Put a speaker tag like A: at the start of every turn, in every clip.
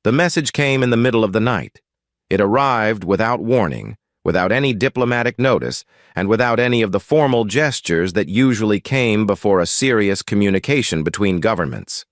A: The message came in the middle of the night. It arrived without warning, without any diplomatic notice, and without any of the formal gestures that usually came before a serious communication between governments.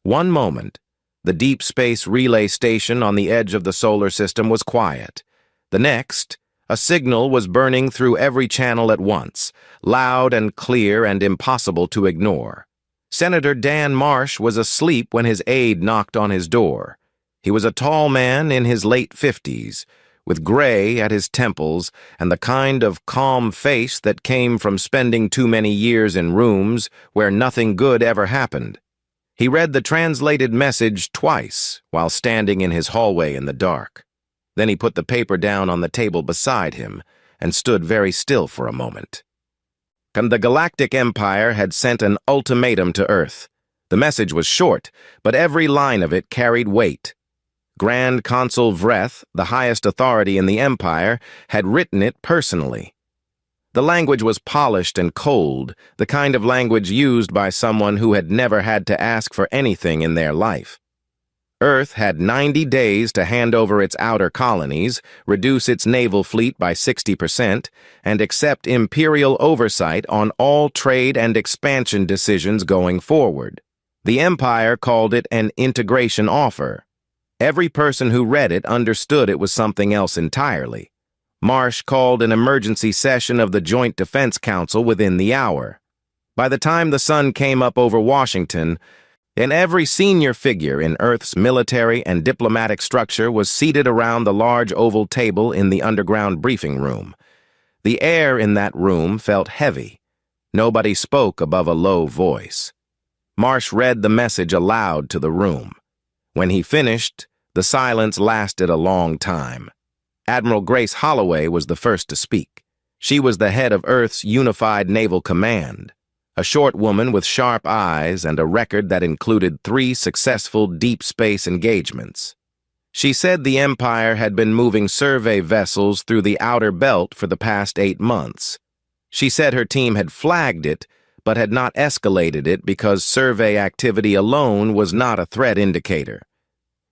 A: One moment, the deep space relay station on the edge of the solar system was quiet. The next, a signal was burning through every channel at once, loud and clear and impossible to ignore. Senator Dan Marsh was asleep when his aide knocked on his door. He was a tall man in his late 50s, with gray at his temples and the kind of calm face that came from spending too many years in rooms where nothing good ever happened. He read the translated message twice while standing in his hallway in the dark. Then he put the paper down on the table beside him and stood very still for a moment. The Galactic Empire had sent an ultimatum to Earth. The message was short, but every line of it carried weight. Grand Consul Vreth, the highest authority in the Empire, had written it personally. The language was polished and cold, the kind of language used by someone who had never had to ask for anything in their life. Earth had 90 days to hand over its outer colonies, reduce its naval fleet by 60%, and accept imperial oversight on all trade and expansion decisions going forward. The Empire called it an integration offer. Every person who read it understood it was something else entirely. Marsh called an emergency session of the Joint Defense Council within the hour. By the time the sun came up over Washington, and every senior figure in Earth's military and diplomatic structure was seated around the large oval table in the underground briefing room. The air in that room felt heavy. Nobody spoke above a low voice. Marsh read the message aloud to the room. When he finished, the silence lasted a long time. Admiral Grace Holloway was the first to speak. She was the head of Earth's Unified Naval Command, a short woman with sharp eyes and a record that included 3 successful deep space engagements. She said the Empire had been moving survey vessels through the outer belt for the past 8 months. She said her team had flagged it, but had not escalated it because survey activity alone was not a threat indicator.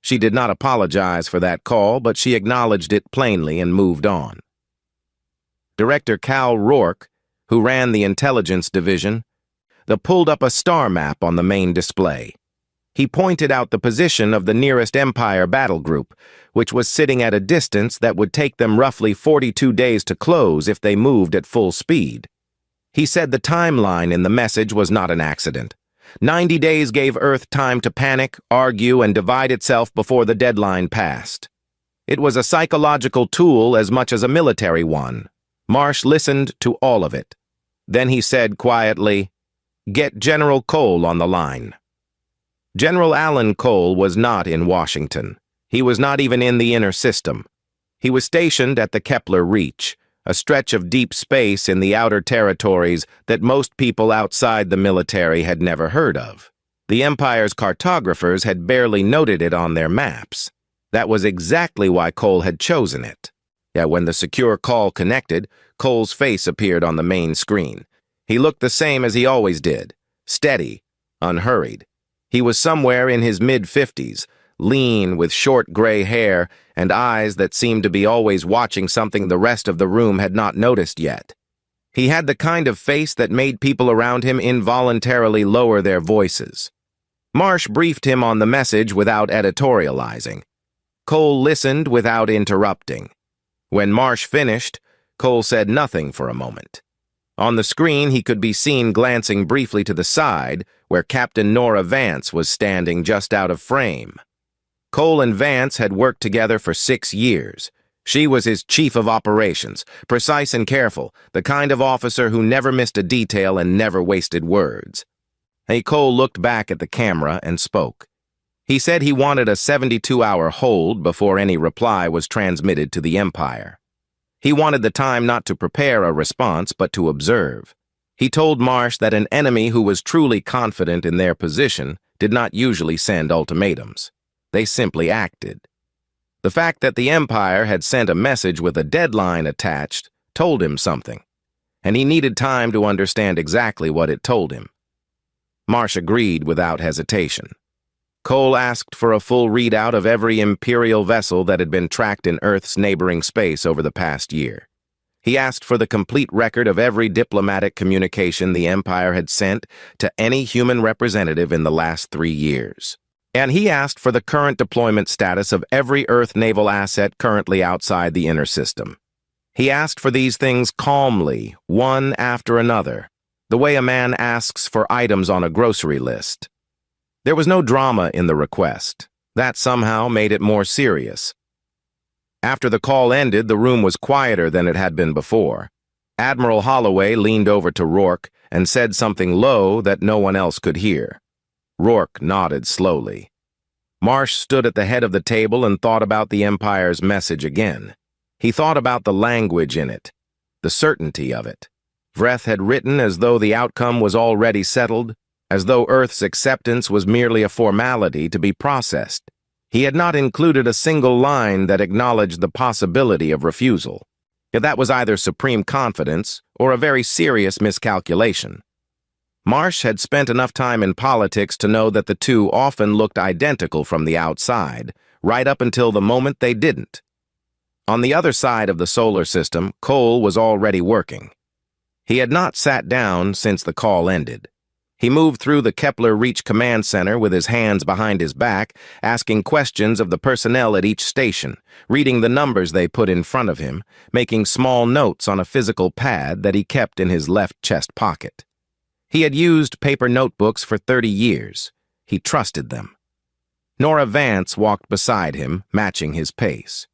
A: She did not apologize for that call, but she acknowledged it plainly and moved on. Director Cal Rourke, who ran the intelligence division, pulled up a star map on the main display. He pointed out the position of the nearest Empire battle group, which was sitting at a distance that would take them roughly 42 days to close if they moved at full speed. He said the timeline in the message was not an accident. 90 days gave Earth time to panic, argue, and divide itself before the deadline passed. It was a psychological tool as much as a military one. Marsh listened to all of it. Then he said quietly, "Get General Cole on the line." General Alan Cole was not in Washington. He was not even in the inner system. He was stationed at the Kepler Reach, a stretch of deep space in the outer territories that most people outside the military had never heard of. The Empire's cartographers had barely noted it on their maps. That was exactly why Cole had chosen it. Yet when the secure call connected, Cole's face appeared on the main screen. He looked the same as he always did, steady, unhurried. He was somewhere in his mid-50s, lean with short gray hair and eyes that seemed to be always watching something the rest of the room had not noticed yet. He had the kind of face that made people around him involuntarily lower their voices. Marsh briefed him on the message without editorializing. Cole listened without interrupting. When Marsh finished, Cole said nothing for a moment. On the screen, he could be seen glancing briefly to the side, where Captain Nora Vance was standing just out of frame. Cole and Vance had worked together for 6 years. She was his chief of operations, precise and careful, the kind of officer who never missed a detail and never wasted words. Cole looked back at the camera and spoke. He said he wanted a 72-hour hold before any reply was transmitted to the Empire. He wanted the time not to prepare a response, but to observe. He told Marsh that an enemy who was truly confident in their position did not usually send ultimatums. They simply acted. The fact that the Empire had sent a message with a deadline attached told him something, and he needed time to understand exactly what it told him. Marsh agreed without hesitation. Cole asked for a full readout of every Imperial vessel that had been tracked in Earth's neighboring space over the past year. He asked for the complete record of every diplomatic communication the Empire had sent to any human representative in the last 3 years. And he asked for the current deployment status of every Earth naval asset currently outside the inner system. He asked for these things calmly, one after another, the way a man asks for items on a grocery list. There was no drama in the request. That somehow made it more serious. After the call ended, the room was quieter than it had been before. Admiral Holloway leaned over to Rourke and said something low that no one else could hear. Rourke nodded slowly. Marsh stood at the head of the table and thought about the Empire's message again. He thought about the language in it, the certainty of it. Vreth had written as though the outcome was already settled, as though Earth's acceptance was merely a formality to be processed. He had not included a single line that acknowledged the possibility of refusal. Yet that was either supreme confidence or a very serious miscalculation. Marsh had spent enough time in politics to know that the two often looked identical from the outside, right up until the moment they didn't. On the other side of the solar system, Cole was already working. He had not sat down since the call ended. He moved through the Kepler Reach Command Center with his hands behind his back, asking questions of the personnel at each station, reading the numbers they put in front of him, making small notes on a physical pad that he kept in his left chest pocket. He had used paper notebooks for 30 years. He trusted them. Nora Vance walked beside him, matching his pace.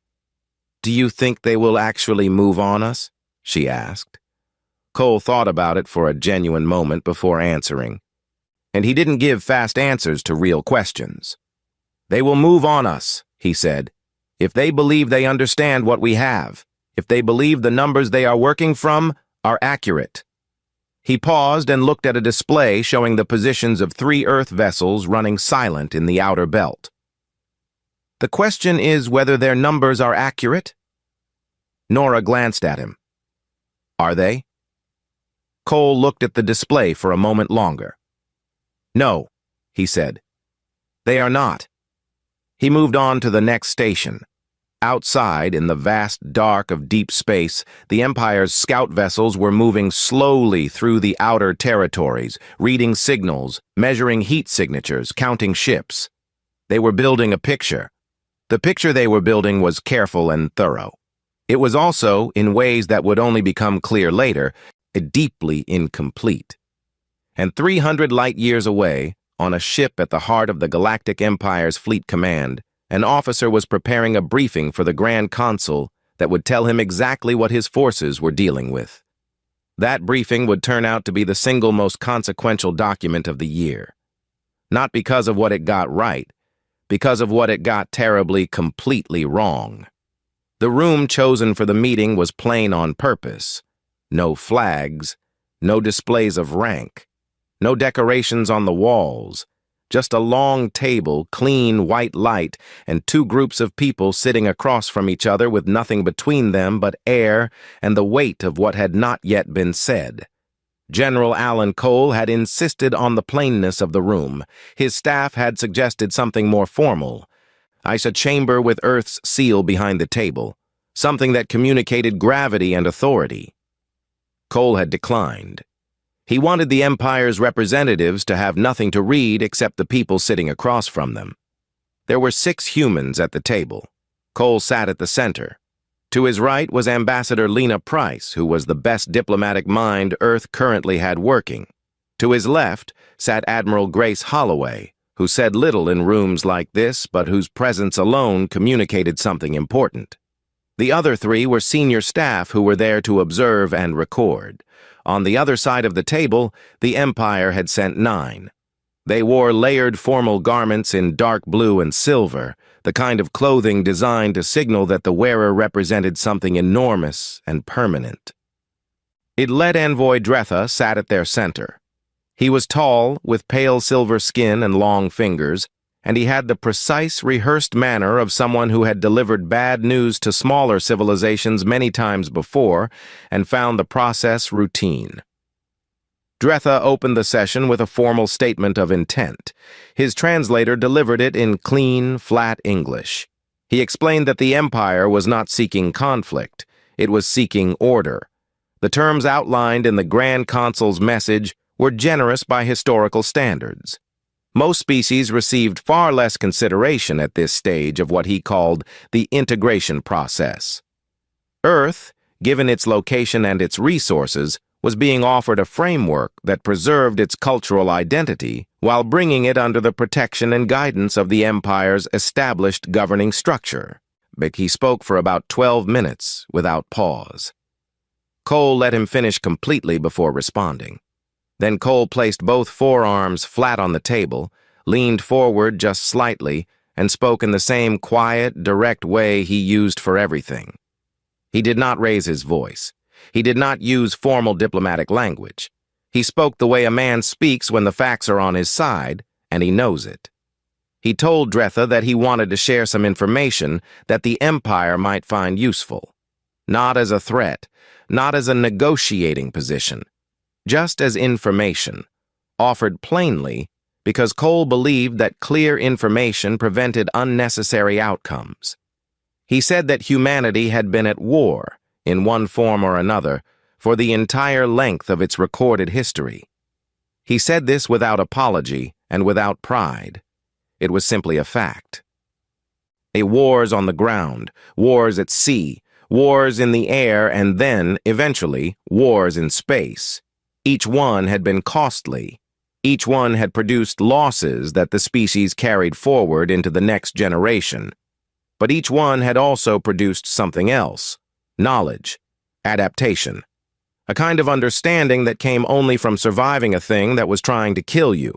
A: "Do you think they will actually move on us?" she asked. Cole thought about it for a genuine moment before answering. And he didn't give fast answers to real questions. "They will move on us," he said, "if they believe they understand what we have, if they believe the numbers they are working from are accurate." He paused and looked at a display showing the positions of 3 Earth vessels running silent in the outer belt. "The question is whether their numbers are accurate?" Nora glanced at him. "Are they?" Cole looked at the display for a moment longer. "No," he said. "They are not." He moved on to the next station. Outside, in the vast dark of deep space, the Empire's scout vessels were moving slowly through the outer territories, reading signals, measuring heat signatures, counting ships. They were building a picture. The picture they were building was careful and thorough. It was also, in ways that would only become clear later, deeply incomplete. And 300 light-years away, on a ship at the heart of the Galactic Empire's fleet command, an officer was preparing a briefing for the Grand Consul that would tell him exactly what his forces were dealing with. That briefing would turn out to be the single most consequential document of the year. Not because of what it got right, because of what it got terribly, completely wrong. The room chosen for the meeting was plain on purpose. No flags, no displays of rank, no decorations on the walls, just a long table, clean white light, and 2 groups of people sitting across from each other with nothing between them but air and the weight of what had not yet been said. General Alan Cole had insisted on the plainness of the room. His staff had suggested something more formal. A chamber with Earth's seal behind the table, something that communicated gravity and authority. Cole had declined. He wanted the Empire's representatives to have nothing to read except the people sitting across from them. There were 6 humans at the table. Cole sat at the center. To his right was Ambassador Lena Price, who was the best diplomatic mind Earth currently had working. To his left sat Admiral Grace Holloway, who said little in rooms like this, but whose presence alone communicated something important. The other 3 were senior staff who were there to observe and record. On the other side of the table, the Empire had sent 9. They wore layered formal garments in dark blue and silver, the kind of clothing designed to signal that the wearer represented something enormous and permanent. Lead Envoy Dretha sat at their center. He was tall, with pale silver skin and long fingers, and he had the precise, rehearsed manner of someone who had delivered bad news to smaller civilizations many times before and found the process routine. Dretha opened the session with a formal statement of intent. His translator delivered it in clean, flat English. He explained that the Empire was not seeking conflict. It was seeking order. The terms outlined in the Grand Consul's message were generous by historical standards. Most species received far less consideration at this stage of what he called the integration process. Earth, given its location and its resources, was being offered a framework that preserved its cultural identity while bringing it under the protection and guidance of the Empire's established governing structure. But he spoke for about 12 minutes without pause. Cole let him finish completely before responding. Then Cole placed both forearms flat on the table, leaned forward just slightly, and spoke in the same quiet, direct way he used for everything. He did not raise his voice. He did not use formal diplomatic language. He spoke the way a man speaks when the facts are on his side, and he knows it. He told Dretha that he wanted to share some information that the Empire might find useful. Not as a threat, not as a negotiating position, just as information, offered plainly because Cole believed that clear information prevented unnecessary outcomes. He said that humanity had been at war, in one form or another, for the entire length of its recorded history. He said this without apology and without pride. It was simply a fact. Wars on the ground, wars at sea, wars in the air, and then, eventually, wars in space. Each one had been costly. Each one had produced losses that the species carried forward into the next generation. But each one had also produced something else: knowledge, adaptation, a kind of understanding that came only from surviving a thing that was trying to kill you.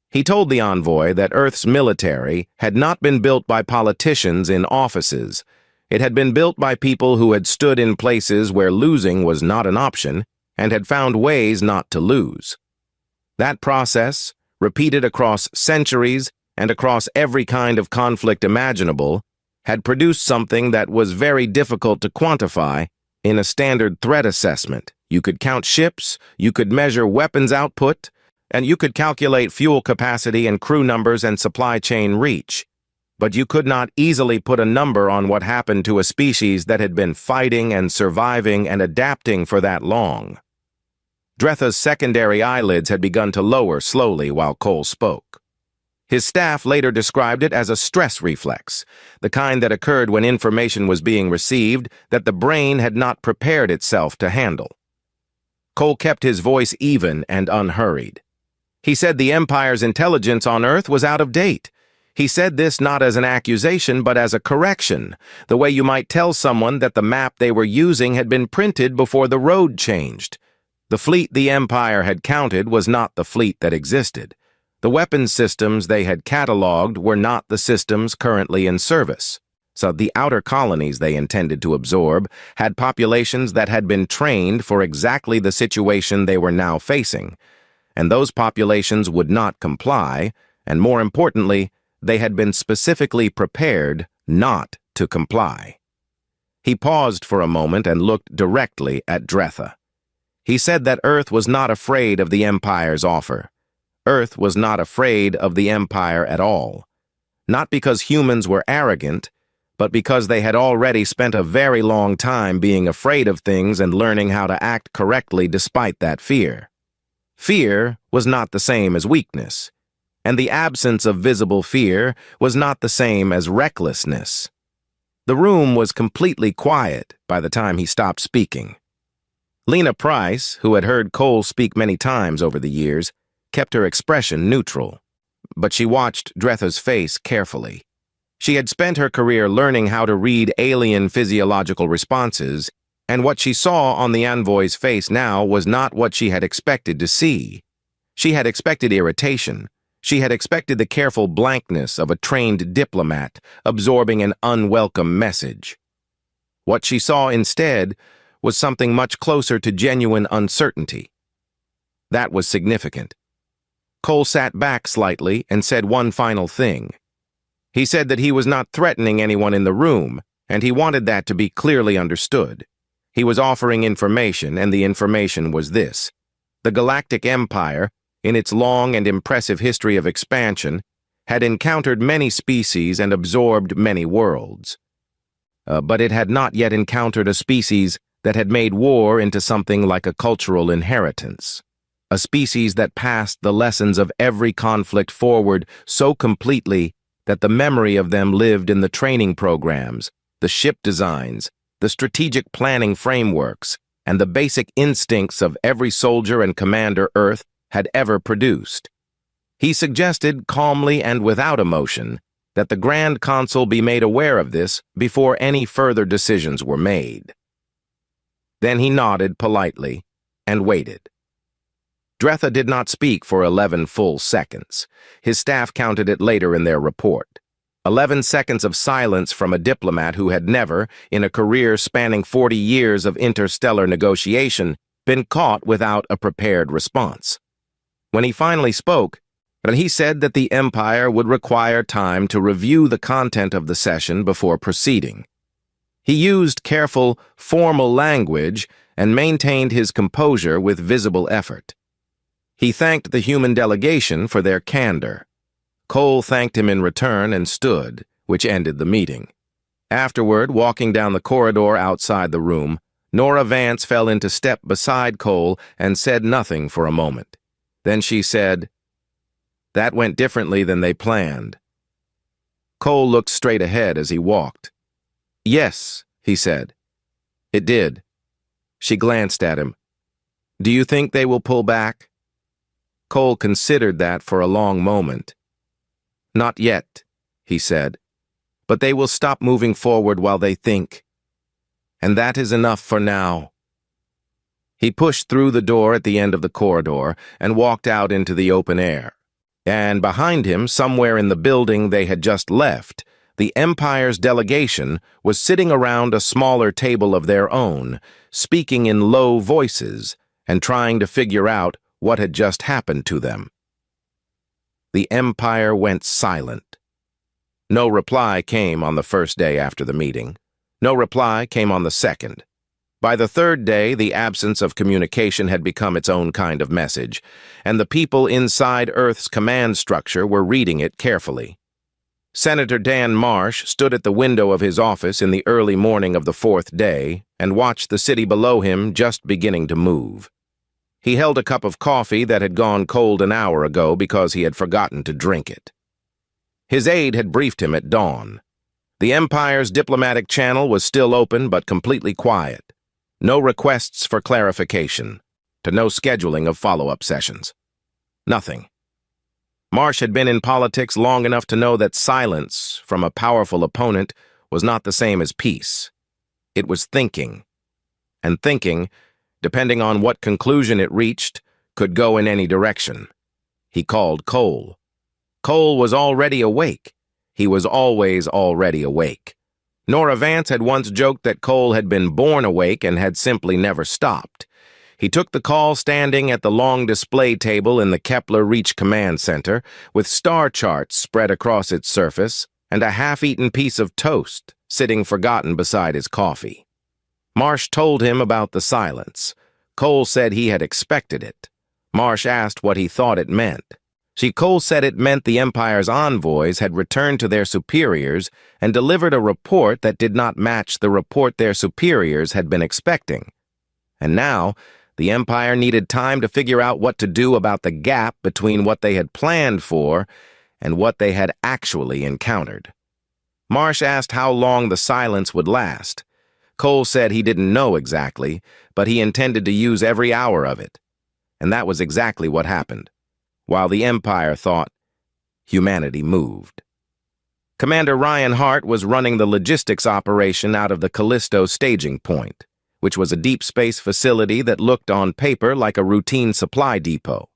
A: He told the envoy that Earth's military had not been built by politicians in offices. It had been built by people who had stood in places where losing was not an option and had found ways not to lose. That process, repeated across centuries and across every kind of conflict imaginable, had produced something that was very difficult to quantify in a standard threat assessment. You could count ships, you could measure weapons output, and you could calculate fuel capacity and crew numbers and supply chain reach. But you could not easily put a number on what happened to a species that had been fighting and surviving and adapting for that long. Dretha's secondary eyelids had begun to lower slowly while Cole spoke. His staff later described it as a stress reflex, the kind that occurred when information was being received that the brain had not prepared itself to handle. Cole kept his voice even and unhurried. He said the Empire's intelligence on Earth was out of date. He said this not as an accusation but as a correction, the way you might tell someone that the map they were using had been printed before the road changed. The fleet the Empire had counted was not the fleet that existed. The weapons systems they had cataloged were not the systems currently in service. So the outer colonies they intended to absorb had populations that had been trained for exactly the situation they were now facing. And those populations would not comply, and more importantly, they had been specifically prepared not to comply. He paused for a moment and looked directly at Dretha. He said that Earth was not afraid of the Empire's offer. Earth was not afraid of the Empire at all. Not because humans were arrogant, but because they had already spent a very long time being afraid of things and learning how to act correctly despite that fear. Fear was not the same as weakness, and the absence of visible fear was not the same as recklessness. The room was completely quiet by the time he stopped speaking. Lena Price, who had heard Cole speak many times over the years, kept her expression neutral, but she watched Dretha's face carefully. She had spent her career learning how to read alien physiological responses, and what she saw on the envoy's face now was not what she had expected to see. She had expected irritation. She had expected the careful blankness of a trained diplomat absorbing an unwelcome message. What she saw instead was something much closer to genuine uncertainty. That was significant. Cole sat back slightly and said one final thing. He said that he was not threatening anyone in the room, and he wanted that to be clearly understood. He was offering information, and the information was this. The Galactic Empire, in its long and impressive history of expansion, had encountered many species and absorbed many worlds. But it had not yet encountered a species that had made war into something like a cultural inheritance. A species that passed the lessons of every conflict forward so completely that the memory of them lived in the training programs, the ship designs, the strategic planning frameworks, and the basic instincts of every soldier and commander Earth had ever produced. He suggested, calmly and without emotion, that the Grand Consul be made aware of this before any further decisions were made. Then he nodded politely and waited. Dretha did not speak for 11 full seconds. His staff counted it later in their report. 11 seconds of silence from a diplomat who had never, in a career spanning 40 years of interstellar negotiation, been caught without a prepared response. When he finally spoke, he said that the Empire would require time to review the content of the session before proceeding. He used careful, formal language and maintained his composure with visible effort. He thanked the human delegation for their candor. Cole thanked him in return and stood, which ended the meeting. Afterward, walking down the corridor outside the room, Nora Vance fell into step beside Cole and said nothing for a moment. Then she said, "That went differently than they planned." Cole looked straight ahead as he walked. "Yes," he said. "It did." She glanced at him. "Do you think they will pull back?" Cole considered that for a long moment. "Not yet," he said, "but they will stop moving forward while they think. And that is enough for now." He pushed through the door at the end of the corridor and walked out into the open air. And behind him, somewhere in the building they had just left, the Empire's delegation was sitting around a smaller table of their own, speaking in low voices and trying to figure out what had just happened to them. The Empire went silent. No reply came on the first day after the meeting. No reply came on the second. By the third day, the absence of communication had become its own kind of message, and the people inside Earth's command structure were reading it carefully. Senator Dan Marsh stood at the window of his office in the early morning of the fourth day and watched the city below him just beginning to move. He held a cup of coffee that had gone cold an hour ago because he had forgotten to drink it. His aide had briefed him at dawn. The Empire's diplomatic channel was still open but completely quiet. No requests for clarification, to no scheduling of follow-up sessions. Nothing. Marsh had been in politics long enough to know that silence from a powerful opponent was not the same as peace. It was thinking. And thinking, depending on what conclusion it reached, could go in any direction. He called Cole. Cole was already awake. He was always already awake. Nora Vance had once joked that Cole had been born awake and had simply never stopped. He took the call standing at the long display table in the Kepler Reach Command Center, with star charts spread across its surface and a half-eaten piece of toast sitting forgotten beside his coffee. Marsh told him about the silence. Cole said he had expected it. Marsh asked what he thought it meant. Cole said it meant the Empire's envoys had returned to their superiors and delivered a report that did not match the report their superiors had been expecting. And now, the Empire needed time to figure out what to do about the gap between what they had planned for and what they had actually encountered. Marsh asked how long the silence would last. Cole said he didn't know exactly, but he intended to use every hour of it. And that was exactly what happened. While the Empire thought, humanity moved. Commander Ryan Hart was running the logistics operation out of the Callisto staging point, which was a deep space facility that looked on paper like a routine supply depot.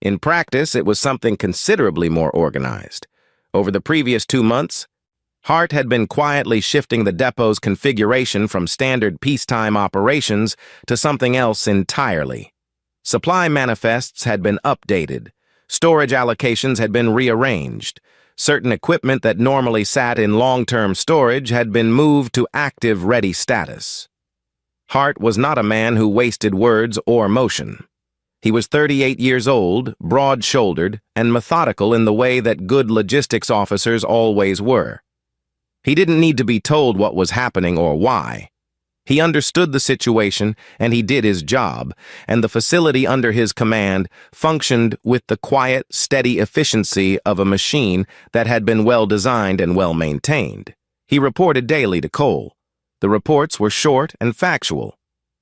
A: In practice, it was something considerably more organized. Over the previous 2 months, Hart had been quietly shifting the depot's configuration from standard peacetime operations to something else entirely. Supply manifests had been updated. Storage allocations had been rearranged. Certain equipment that normally sat in long-term storage had been moved to active ready status. Hart was not a man who wasted words or motion. He was 38 years old, broad-shouldered, and methodical in the way that good logistics officers always were. He didn't need to be told what was happening or why. He understood the situation, and he did his job, and the facility under his command functioned with the quiet, steady efficiency of a machine that had been well-designed and well-maintained. He reported daily to Cole. The reports were short and factual.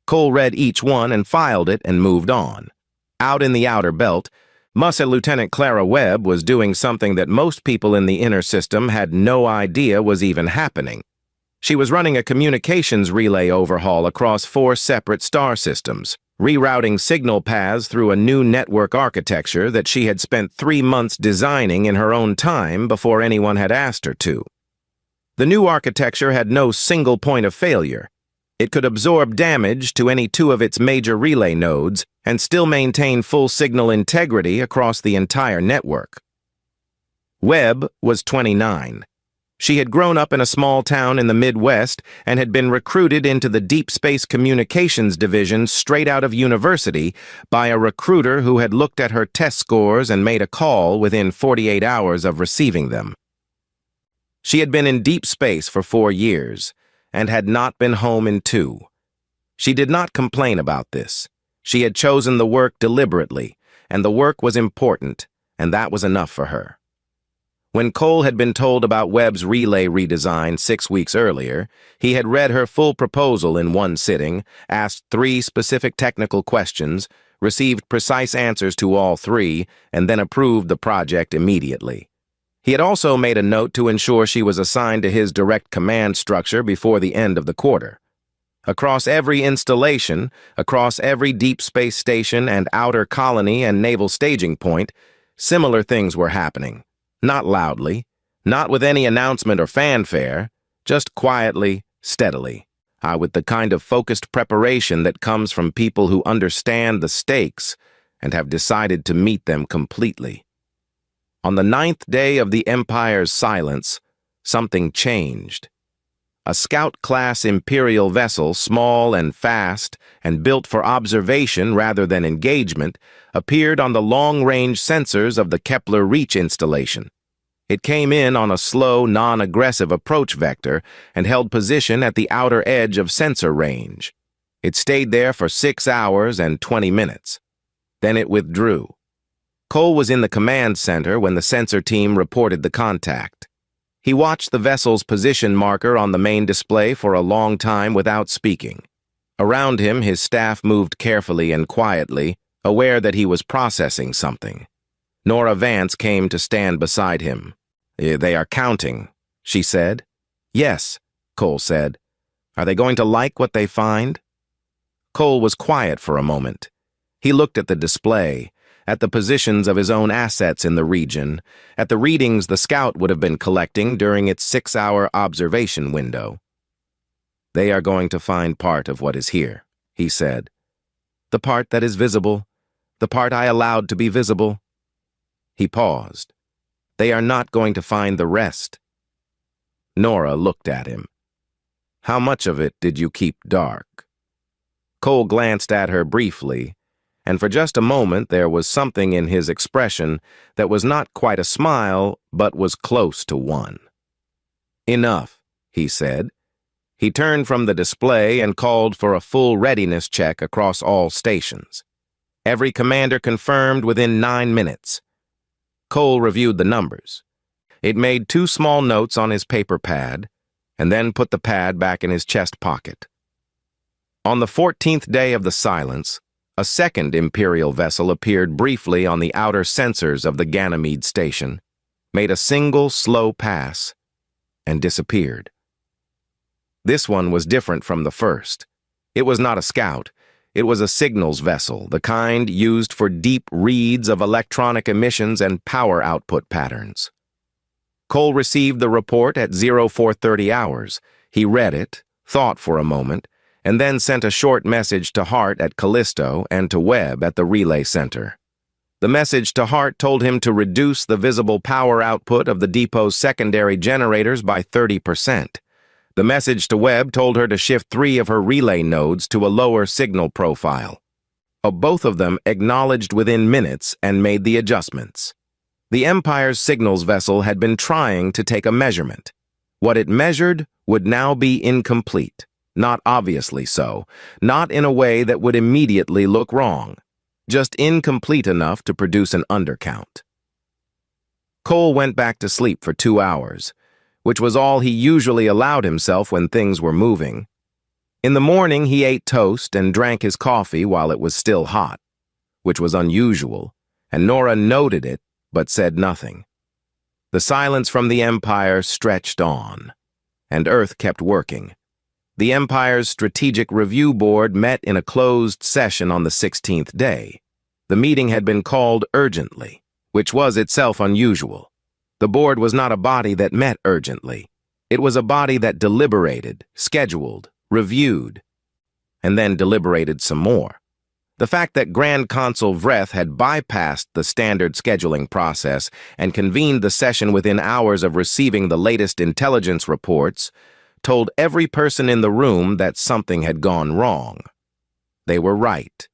A: Cole read each one and filed it and moved on. Out in the outer belt, Muscle Lieutenant Clara Webb was doing something that most people in the inner system had no idea was even happening. She was running a communications relay overhaul across 4 separate star systems, rerouting signal paths through a new network architecture that she had spent 3 months designing in her own time before anyone had asked her to. The new architecture had no single point of failure. It could absorb damage to any 2 of its major relay nodes and still maintain full signal integrity across the entire network. Webb was 29. She had grown up in a small town in the Midwest and had been recruited into the Deep Space Communications Division straight out of university by a recruiter who had looked at her test scores and made a call within 48 hours of receiving them. She had been in deep space for 4 years and had not been home in 2. She did not complain about this. She had chosen the work deliberately, and the work was important, and that was enough for her. When Cole had been told about Webb's relay redesign 6 weeks earlier, he had read her full proposal in one sitting, asked 3 specific technical questions, received precise answers to all 3, and then approved the project immediately. He had also made a note to ensure she was assigned to his direct command structure before the end of the quarter. Across every installation, across every deep space station and outer colony and naval staging point, similar things were happening. Not loudly, not with any announcement or fanfare, just quietly, steadily, with the kind of focused preparation that comes from people who understand the stakes and have decided to meet them completely. On the 9th day of the Empire's silence, something changed. A Scout-class Imperial vessel, small and fast, and built for observation rather than engagement, appeared on the long-range sensors of the Kepler Reach installation. It came in on a slow, non-aggressive approach vector and held position at the outer edge of sensor range. It stayed there for 6 hours and 20 minutes. Then it withdrew. Cole was in the command center when the sensor team reported the contact. He watched the vessel's position marker on the main display for a long time without speaking. Around him, his staff moved carefully and quietly, aware that he was processing something. Nora Vance came to stand beside him. "They are counting," she said. "Yes," Cole said. "Are they going to like what they find?" Cole was quiet for a moment. He looked at the display, at the positions of his own assets in the region, at the readings the Scout would have been collecting during its 6-hour observation window. "They are going to find part of what is here," he said. "The part that is visible, the part I allowed to be visible." He paused. "They are not going to find the rest." Nora looked at him. "How much of it did you keep dark?" Cole glanced at her briefly, and for just a moment there was something in his expression that was not quite a smile, but was close to one. "Enough," he said. He turned from the display and called for a full readiness check across all stations. Every commander confirmed within 9 minutes. Cole reviewed the numbers. It made 2 small notes on his paper pad, and then put the pad back in his chest pocket. On the 14th day of the silence, a second Imperial vessel appeared briefly on the outer sensors of the Ganymede station, made a single slow pass, and disappeared. This one was different from the first. It was not a scout. It was a signals vessel, the kind used for deep reads of electronic emissions and power output patterns. Cole received the report at 0430 hours. He read it, thought for a moment, and then sent a short message to Hart at Callisto and to Webb at the relay center. The message to Hart told him to reduce the visible power output of the depot's secondary generators by 30%. The message to Webb told her to shift 3 of her relay nodes to a lower signal profile. Both of them acknowledged within minutes and made the adjustments. The Empire's signals vessel had been trying to take a measurement. What it measured would now be incomplete, not obviously so, not in a way that would immediately look wrong, just incomplete enough to produce an undercount. Cole went back to sleep for 2 hours, which was all he usually allowed himself when things were moving. In the morning, he ate toast and drank his coffee while it was still hot, which was unusual, and Nora noted it but said nothing. The silence from the Empire stretched on, and Earth kept working. The Empire's Strategic Review Board met in a closed session on the 16th day. The meeting had been called urgently, which was itself unusual. The board was not a body that met urgently. It was a body that deliberated, scheduled, reviewed, and then deliberated some more. The fact that Grand Consul Vreth had bypassed the standard scheduling process and convened the session within hours of receiving the latest intelligence reports told every person in the room that something had gone wrong. They were right.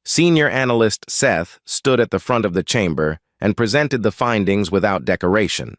A: Senior Analyst Seth stood at the front of the chamber and presented the findings without decoration.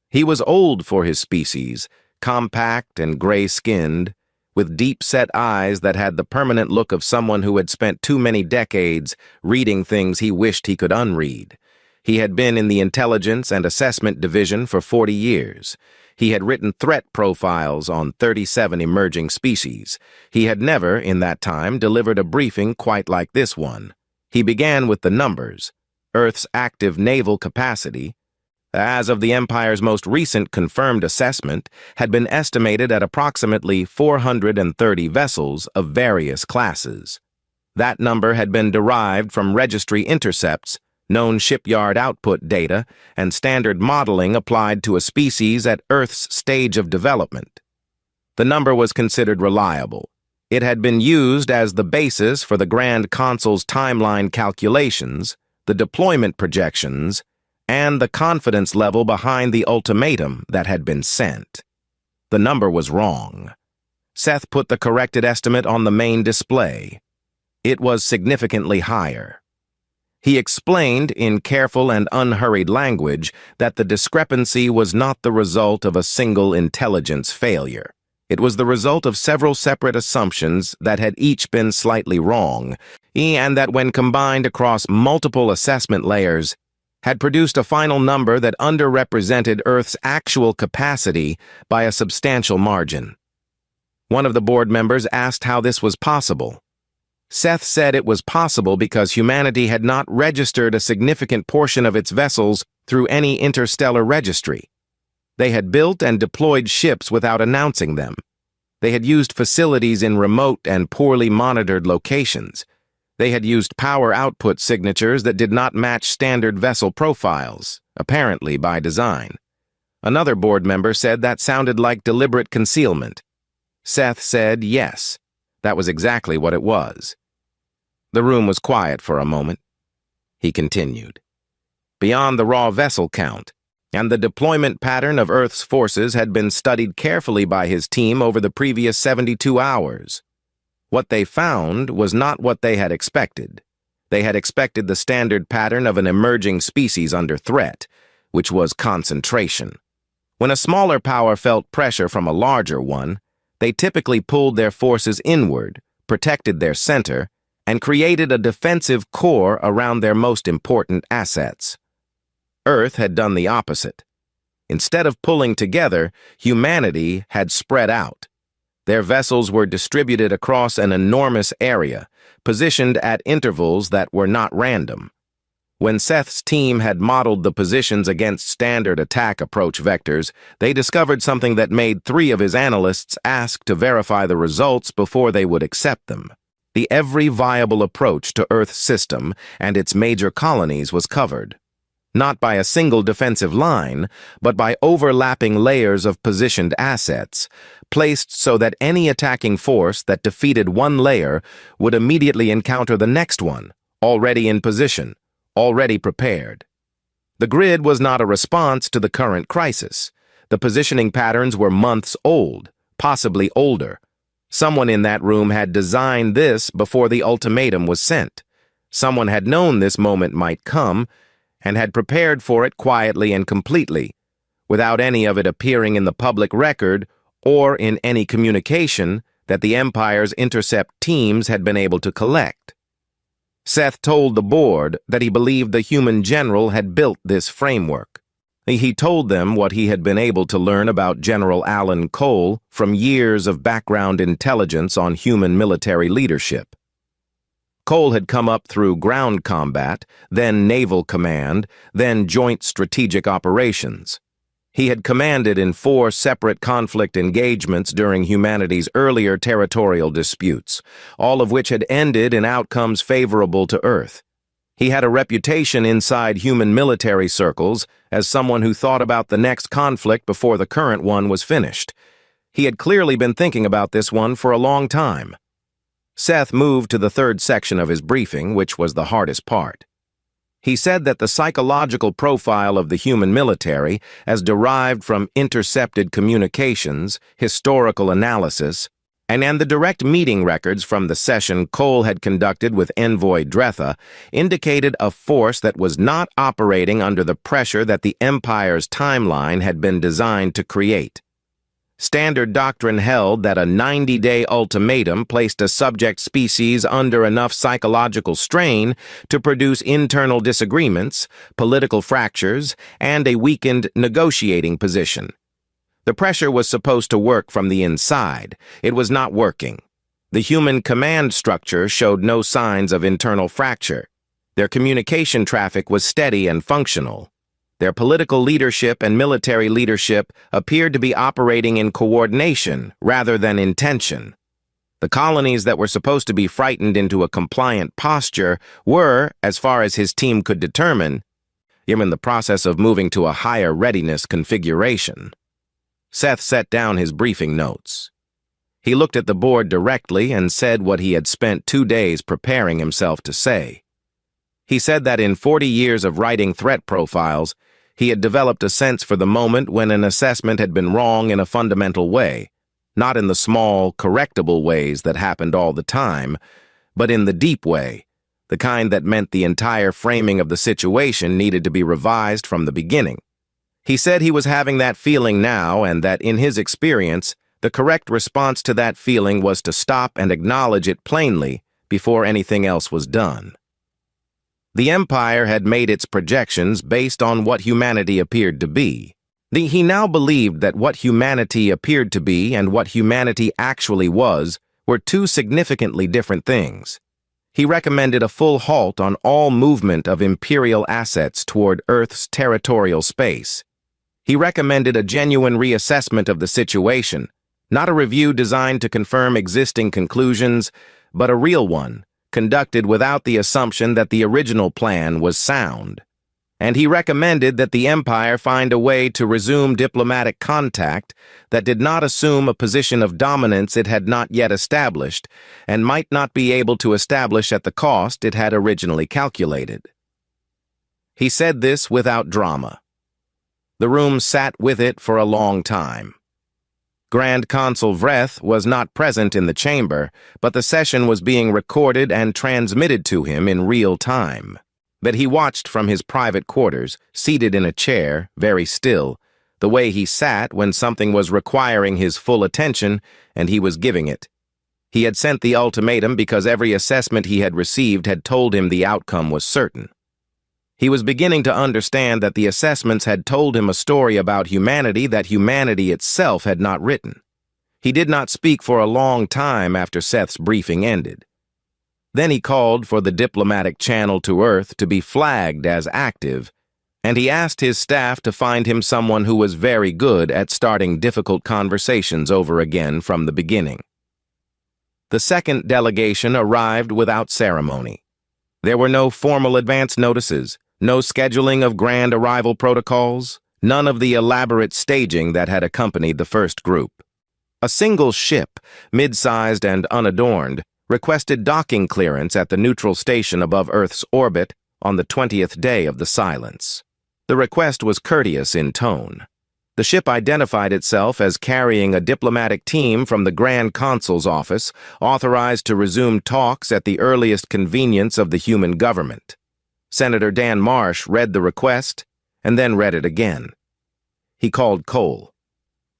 A: He was old for his species, compact and gray-skinned, with deep-set eyes that had the permanent look of someone who had spent too many decades reading things he wished he could unread. He had been in the Intelligence and Assessment Division for 40 years. He had written threat profiles on 37 emerging species. He had never, in that time, delivered a briefing quite like this one. He began with the numbers. Earth's active naval capacity, as of the Empire's most recent confirmed assessment, had been estimated at approximately 430 vessels of various classes. That number had been derived from registry intercepts, known shipyard output data, and standard modeling applied to a species at Earth's stage of development. The number was considered reliable. It had been used as the basis for the Grand Consul's timeline calculations, the deployment projections, and the confidence level behind the ultimatum that had been sent. The number was wrong. Seth put the corrected estimate on the main display. It was significantly higher. He explained in careful and unhurried language that the discrepancy was not the result of a single intelligence failure. It was the result of several separate assumptions that had each been slightly wrong, and that when combined across multiple assessment layers, had produced a final number that underrepresented Earth's actual capacity by a substantial margin. One of the board members asked how this was possible. Seth said it was possible because humanity had not registered a significant portion of its vessels through any interstellar registry. They had built and deployed ships without announcing them. They had used facilities in remote and poorly monitored locations. They had used power output signatures that did not match standard vessel profiles, apparently by design. Another board member said that sounded like deliberate concealment. Seth said yes, that was exactly what it was. The room was quiet for a moment. He continued. Beyond the raw vessel count, and the deployment pattern of Earth's forces had been studied carefully by his team over the previous 72 hours. What they found was not what they had expected. They had expected the standard pattern of an emerging species under threat, which was concentration. When a smaller power felt pressure from a larger one, they typically pulled their forces inward, protected their center, and created a defensive core around their most important assets. Earth had done the opposite. Instead of pulling together, humanity had spread out. Their vessels were distributed across an enormous area, positioned at intervals that were not random. When Seth's team had modeled the positions against standard attack approach vectors, they discovered something that made 3 of his analysts ask to verify the results before they would accept them. The every viable approach to Earth's system and its major colonies was covered, not by a single defensive line, but by overlapping layers of positioned assets, placed so that any attacking force that defeated one layer would immediately encounter the next one, already in position, already prepared. The grid was not a response to the current crisis. The positioning patterns were months old, possibly older. Someone in that room had designed this before the ultimatum was sent. Someone had known this moment might come and had prepared for it quietly and completely, without any of it appearing in the public record or in any communication that the Empire's intercept teams had been able to collect. Seth told the board that he believed the human general had built this framework. He told them what he had been able to learn about General Alan Cole from years of background intelligence on human military leadership. Cole had come up through ground combat, then naval command, then joint strategic operations. He had commanded in 4 separate conflict engagements during humanity's earlier territorial disputes, all of which had ended in outcomes favorable to Earth. He had a reputation inside human military circles as someone who thought about the next conflict before the current one was finished. He had clearly been thinking about this one for a long time. Seth moved to the 3rd section of his briefing, which was the hardest part. He said that the psychological profile of the human military, as derived from intercepted communications, historical analysis, and the direct meeting records from the session Cole had conducted with Envoy Dretha, indicated a force that was not operating under the pressure that the Empire's timeline had been designed to create. Standard doctrine held that a 90-day ultimatum placed a subject species under enough psychological strain to produce internal disagreements, political fractures, and a weakened negotiating position. The pressure was supposed to work from the inside. It was not working. The human command structure showed no signs of internal fracture. Their communication traffic was steady and functional. Their political leadership and military leadership appeared to be operating in coordination rather than in tension. The colonies that were supposed to be frightened into a compliant posture were, as far as his team could determine, in the process of moving to a higher readiness configuration. Seth set down his briefing notes. He looked at the board directly and said what he had spent 2 days preparing himself to say. He said that in 40 years of writing threat profiles, he had developed a sense for the moment when an assessment had been wrong in a fundamental way, not in the small, correctable ways that happened all the time, but in the deep way, the kind that meant the entire framing of the situation needed to be revised from the beginning. He said he was having that feeling now and that, in his experience, the correct response to that feeling was to stop and acknowledge it plainly before anything else was done. The Empire had made its projections based on what humanity appeared to be. He now believed that what humanity appeared to be and what humanity actually was were 2 significantly different things. He recommended a full halt on all movement of Imperial assets toward Earth's territorial space. He recommended a genuine reassessment of the situation, not a review designed to confirm existing conclusions, but a real one, conducted without the assumption that the original plan was sound. And he recommended that the Empire find a way to resume diplomatic contact that did not assume a position of dominance it had not yet established and might not be able to establish at the cost it had originally calculated. He said this without drama. The room sat with it for a long time. Grand Consul Vreth was not present in the chamber, but the session was being recorded and transmitted to him in real time. But he watched from his private quarters, seated in a chair, very still, the way he sat when something was requiring his full attention and he was giving it. He had sent the ultimatum because every assessment he had received had told him the outcome was certain. He was beginning to understand that the assessments had told him a story about humanity that humanity itself had not written. He did not speak for a long time after Seth's briefing ended. Then he called for the diplomatic channel to Earth to be flagged as active, and he asked his staff to find him someone who was very good at starting difficult conversations over again from the beginning. The second delegation arrived without ceremony. There were no formal advance notices, no scheduling of grand arrival protocols, none of the elaborate staging that had accompanied the first group. A single ship, mid-sized and unadorned, requested docking clearance at the neutral station above Earth's orbit on the 20th day of the silence. The request was courteous in tone. The ship identified itself as carrying a diplomatic team from the Grand Consul's office, authorized to resume talks at the earliest convenience of the human government. Senator Dan Marsh read the request and then read it again. He called Cole.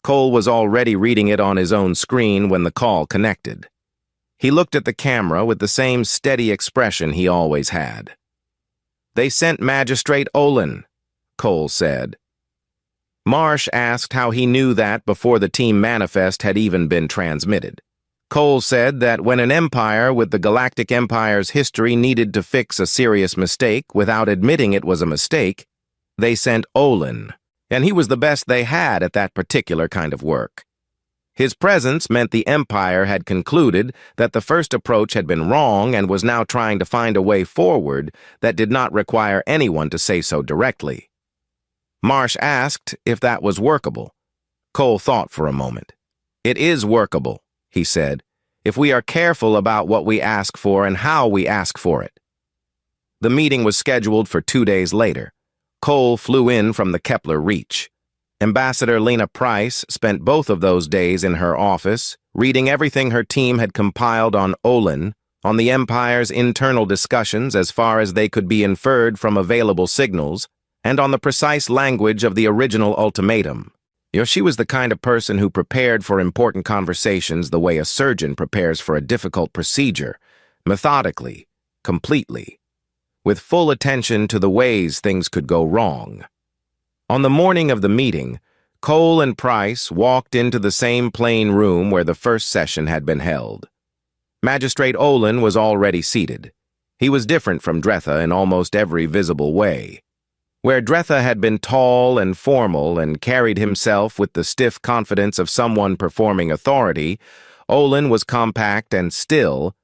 A: Cole was already reading it on his own screen when the call connected. He looked at the camera with the same steady expression he always had. "They sent Magistrate Olin," Cole said. Marsh asked how he knew that before the team manifest had even been transmitted. Cole said that when an empire with the Galactic Empire's history needed to fix a serious mistake without admitting it was a mistake, they sent Olin, and he was the best they had at that particular kind of work. His presence meant the Empire had concluded that the first approach had been wrong and was now trying to find a way forward that did not require anyone to say so directly. Marsh asked if that was workable. Cole thought for a moment. "It is workable," he said, "if we are careful about what we ask for and how we ask for it." The meeting was scheduled for 2 days later. Cole flew in from the Kepler Reach. Ambassador Lena Price spent both of those days in her office, reading everything her team had compiled on Olin, on the Empire's internal discussions as far as they could be inferred from available signals, and on the precise language of the original ultimatum. She was the kind of person who prepared for important conversations the way a surgeon prepares for a difficult procedure, methodically, completely, with full attention to the ways things could go wrong. On the morning of the meeting, Cole and Price walked into the same plain room where the first session had been held. Magistrate Olin was already seated. He was different from Dretha in almost every visible way. Where Dretha had been tall and formal and carried himself with the stiff confidence of someone performing authority, Olin was compact and still,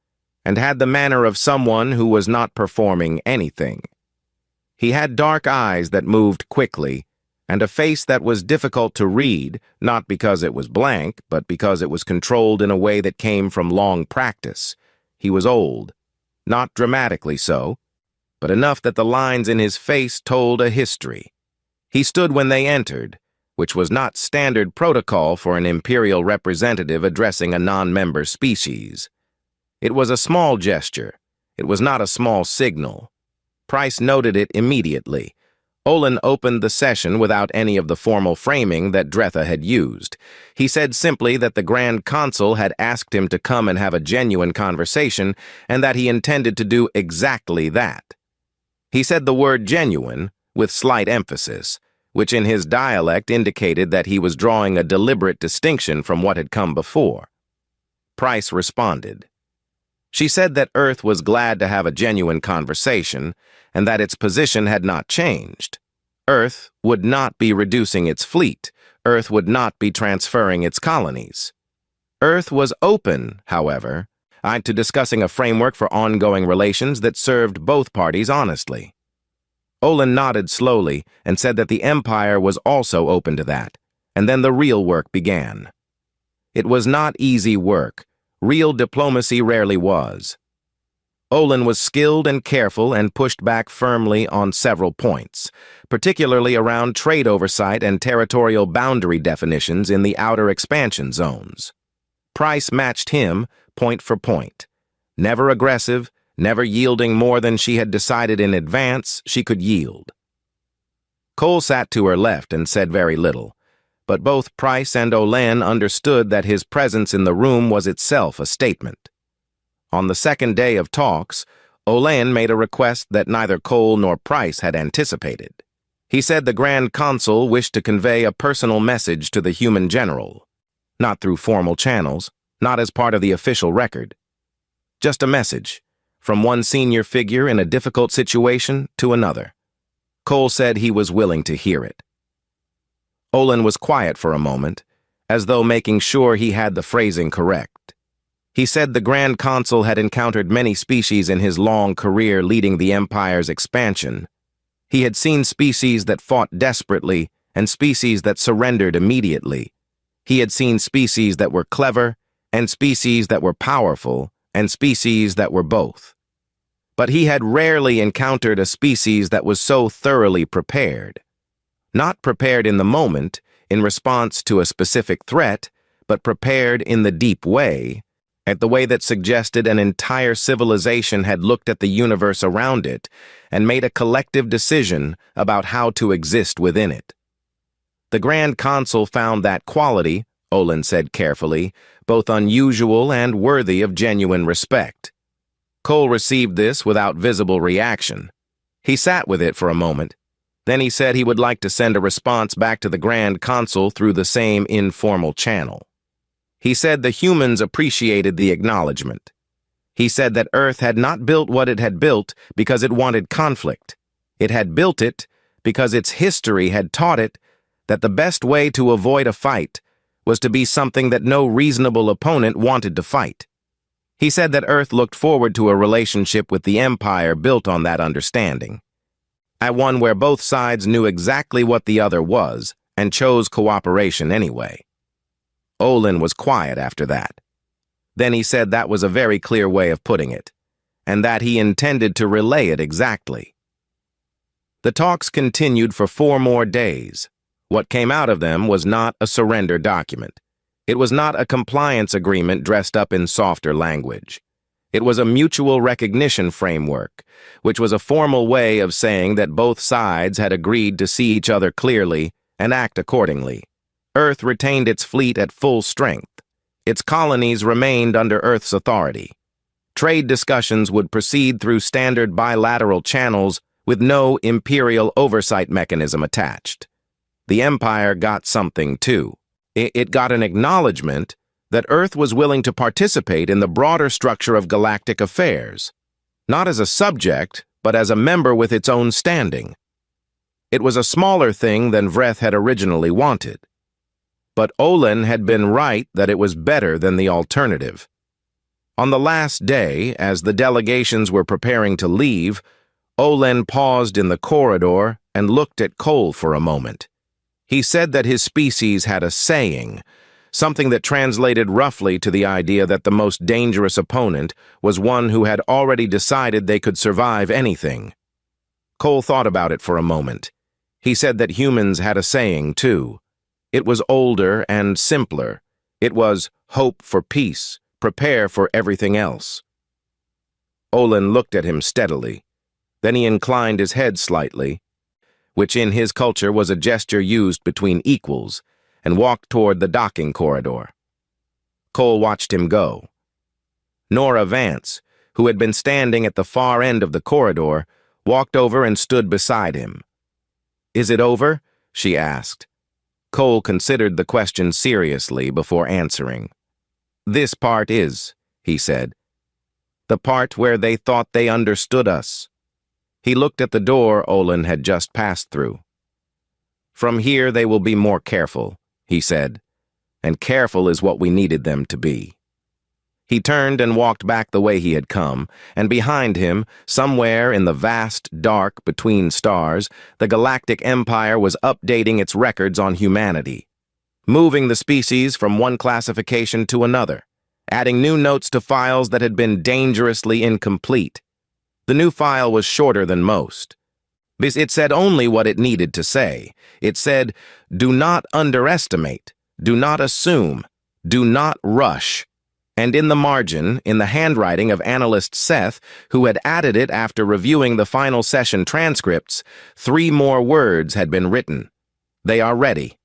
A: and had the manner of someone who was not performing anything. He had dark eyes that moved quickly, and a face that was difficult to read, not because it was blank, but because it was controlled in a way that came from long practice. He was old, not dramatically so, but enough that the lines in his face told a history. He stood when they entered, which was not standard protocol for an imperial representative addressing a non-member species. It was a small gesture. It was not a small signal. Price noted it immediately. Olin opened the session without any of the formal framing that Dretha had used. He said simply that the Grand Consul had asked him to come and have a genuine conversation, and that he intended to do exactly that. He said the word genuine with slight emphasis, which in his dialect indicated that he was drawing a deliberate distinction from what had come before. Price responded. She said that Earth was glad to have a genuine conversation, and that its position had not changed. Earth would not be reducing its fleet. Earth would not be transferring its colonies. Earth was open, however, to discussing a framework for ongoing relations that served both parties honestly. Olin nodded slowly and said that the Empire was also open to that, and then the real work began. It was not easy work. Real diplomacy rarely was. Olin was skilled and careful and pushed back firmly on several points, particularly around trade oversight and territorial boundary definitions in the outer expansion zones. Price matched him point for point. Never aggressive, never yielding more than she had decided in advance she could yield. Cole sat to her left and said very little, but both Price and Olin understood that his presence in the room was itself a statement. On the second day of talks, Olin made a request that neither Cole nor Price had anticipated. He said the Grand Consul wished to convey a personal message to the human general, not through formal channels, not as part of the official record. Just a message, from one senior figure in a difficult situation to another. Cole said he was willing to hear it. Olin was quiet for a moment, as though making sure he had the phrasing correct. He said the Grand Consul had encountered many species in his long career leading the Empire's expansion. He had seen species that fought desperately and species that surrendered immediately. He had seen species that were clever and species that were powerful and species that were both. But he had rarely encountered a species that was so thoroughly prepared. Not prepared in the moment, in response to a specific threat, but prepared in the deep way, at the way that suggested an entire civilization had looked at the universe around it and made a collective decision about how to exist within it. The Grand Consul found that quality, Olin said carefully, both unusual and worthy of genuine respect. Cole received this without visible reaction. He sat with it for a moment. Then he said he would like to send a response back to the Grand Consul through the same informal channel. He said the humans appreciated the acknowledgement. He said that Earth had not built what it had built because it wanted conflict. It had built it because its history had taught it that the best way to avoid a fight was to be something that no reasonable opponent wanted to fight. He said that Earth looked forward to a relationship with the Empire built on that understanding, at one where both sides knew exactly what the other was and chose cooperation anyway. Olin was quiet after that. Then he said that was a very clear way of putting it, and that he intended to relay it exactly. The talks continued for 4 more days. What came out of them was not a surrender document. It was not a compliance agreement dressed up in softer language. It was a mutual recognition framework, which was a formal way of saying that both sides had agreed to see each other clearly and act accordingly. Earth retained its fleet at full strength. Its colonies remained under Earth's authority. Trade discussions would proceed through standard bilateral channels with no imperial oversight mechanism attached. The Empire got something, too. It got an acknowledgement that Earth was willing to participate in the broader structure of galactic affairs, not as a subject, but as a member with its own standing. It was a smaller thing than Vreth had originally wanted. But Olin had been right that it was better than the alternative. On the last day, as the delegations were preparing to leave, Olin paused in the corridor and looked at Cole for a moment. He said that his species had a saying, something that translated roughly to the idea that the most dangerous opponent was one who had already decided they could survive anything. Cole thought about it for a moment. He said that humans had a saying, too. It was older and simpler. It was hope for peace, prepare for everything else. Olin looked at him steadily. Then he inclined his head slightly, which in his culture was a gesture used between equals, and walked toward the docking corridor. Cole watched him go. Nora Vance, who had been standing at the far end of the corridor, walked over and stood beside him. "Is it over?" she asked. Cole considered the question seriously before answering. "This part is," he said. "The part where they thought they understood us." He looked at the door Olin had just passed through. "From here they will be more careful," he said, "and careful is what we needed them to be." He turned and walked back the way he had come, and behind him, somewhere in the vast dark between stars, the Galactic Empire was updating its records on humanity, moving the species from one classification to another, adding new notes to files that had been dangerously incomplete. The new file was shorter than most. It said only what it needed to say. It said, "Do not underestimate, do not assume, do not rush." And in the margin, in the handwriting of analyst Seth, who had added it after reviewing the final session transcripts, 3 more words had been written. "They are ready."